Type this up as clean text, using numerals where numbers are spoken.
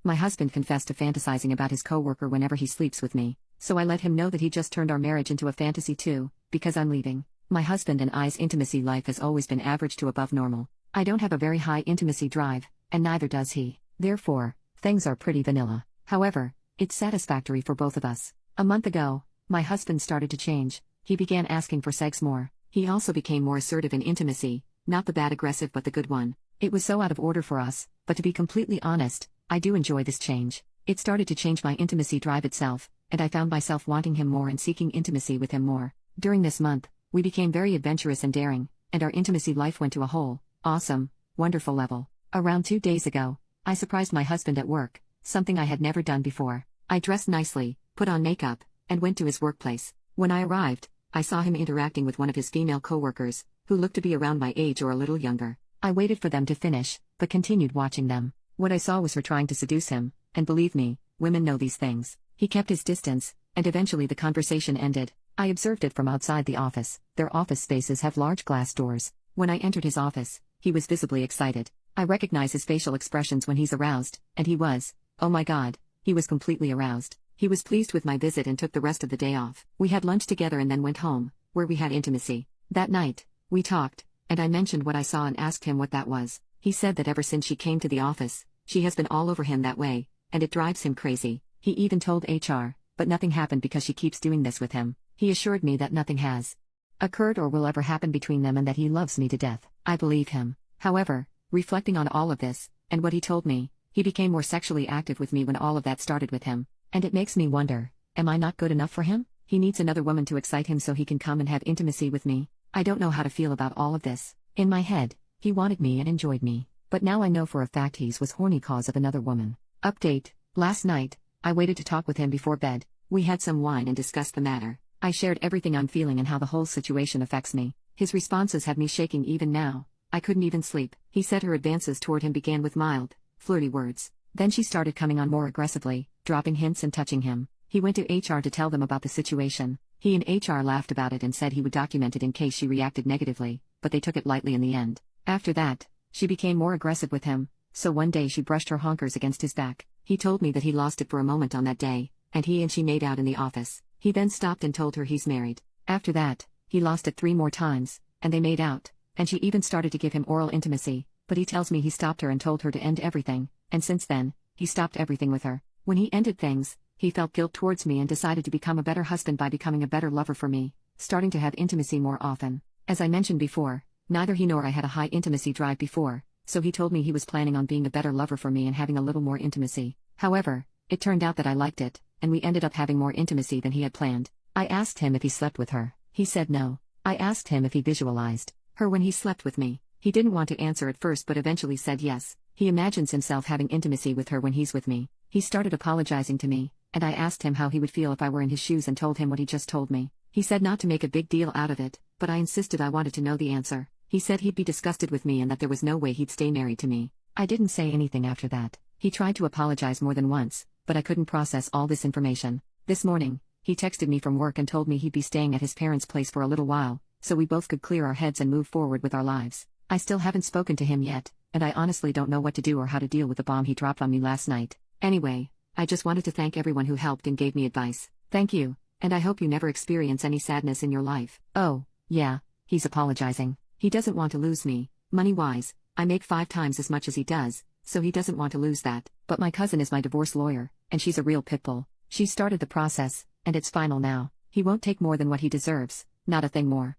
My husband confessed to fantasizing about his coworker whenever he sleeps with me, so I let him know that he just turned our marriage into a fantasy too, because I'm leaving. My husband and I's intimacy life has always been average to above normal. I don't have a very high intimacy drive, and neither does he. Therefore, things are pretty vanilla. However, it's satisfactory for both of us. A month ago, my husband started to change. He began asking for sex more. He also became more assertive in intimacy, not the bad aggressive but the good one. It was so out of order for us, but to be completely honest, I do enjoy this change. It started to change my intimacy drive itself, and I found myself wanting him more and seeking intimacy with him more. During this month, we became very adventurous and daring, and our intimacy life went to a whole, awesome, wonderful level. Around 2 days ago, I surprised my husband at work, something I had never done before. I dressed nicely, put on makeup, and went to his workplace. When I arrived, I saw him interacting with one of his female coworkers, who looked to be around my age or a little younger. I waited for them to finish, but continued watching them. What I saw was her trying to seduce him, and believe me, women know these things. He kept his distance, and eventually the conversation ended. I observed it from outside the office. Their office spaces have large glass doors. When I entered his office, he was visibly excited. I recognize his facial expressions when he's aroused, and he was, oh my god, he was completely aroused. He was pleased with my visit and took the rest of the day off. We had lunch together and then went home, where we had intimacy. That night, we talked, and I mentioned what I saw and asked him what that was. He said that ever since she came to the office, she has been all over him that way, and it drives him crazy. He even told HR, but nothing happened because she keeps doing this with him. He assured me that nothing has occurred or will ever happen between them and that he loves me to death. I believe him. However, reflecting on all of this, and what he told me, he became more sexually active with me when all of that started with him. And it makes me wonder, am I not good enough for him? He needs another woman to excite him so he can come and have intimacy with me. I don't know how to feel about all of this. In my head, he wanted me and enjoyed me. But now I know for a fact he was horny cause of another woman. Update: last night, I waited to talk with him before bed. We had some wine and discussed the matter. I shared everything I'm feeling and how the whole situation affects me. His responses have me shaking even now. I couldn't even sleep. He said her advances toward him began with mild, flirty words. Then she started coming on more aggressively, dropping hints and touching him. He went to HR to tell them about the situation. He and HR laughed about it and said he would document it in case she reacted negatively, but they took it lightly in the end. After that, she became more aggressive with him, so one day she brushed her honkers against his back. He told me that he lost it for a moment on that day, and he and she made out in the office. He then stopped and told her he's married. After that, he lost it 3 more times, and they made out, and she even started to give him oral intimacy, but he tells me he stopped her and told her to end everything, and since then, he stopped everything with her. When he ended things, he felt guilt towards me and decided to become a better husband by becoming a better lover for me, starting to have intimacy more often. As I mentioned before, neither he nor I had a high intimacy drive before, so he told me he was planning on being a better lover for me and having a little more intimacy. However, it turned out that I liked it, and we ended up having more intimacy than he had planned. I asked him if he slept with her. He said no. I asked him if he visualized her when he slept with me. He didn't want to answer at first but eventually said yes. He imagines himself having intimacy with her when he's with me. He started apologizing to me, and I asked him how he would feel if I were in his shoes and told him what he just told me. He said not to make a big deal out of it, but I insisted I wanted to know the answer. He said he'd be disgusted with me and that there was no way he'd stay married to me. I didn't say anything after that. He tried to apologize more than once, but I couldn't process all this information. This morning, he texted me from work and told me he'd be staying at his parents' place for a little while, so we both could clear our heads and move forward with our lives. I still haven't spoken to him yet, and I honestly don't know what to do or how to deal with the bomb he dropped on me last night. Anyway, I just wanted to thank everyone who helped and gave me advice. Thank you, and I hope you never experience any sadness in your life. Oh, yeah, he's apologizing. He doesn't want to lose me. Money-wise, I make 5 times as much as he does, so he doesn't want to lose that. But my cousin is my divorce lawyer, and she's a real pitbull. She started the process, and it's final now. He won't take more than what he deserves, not a thing more.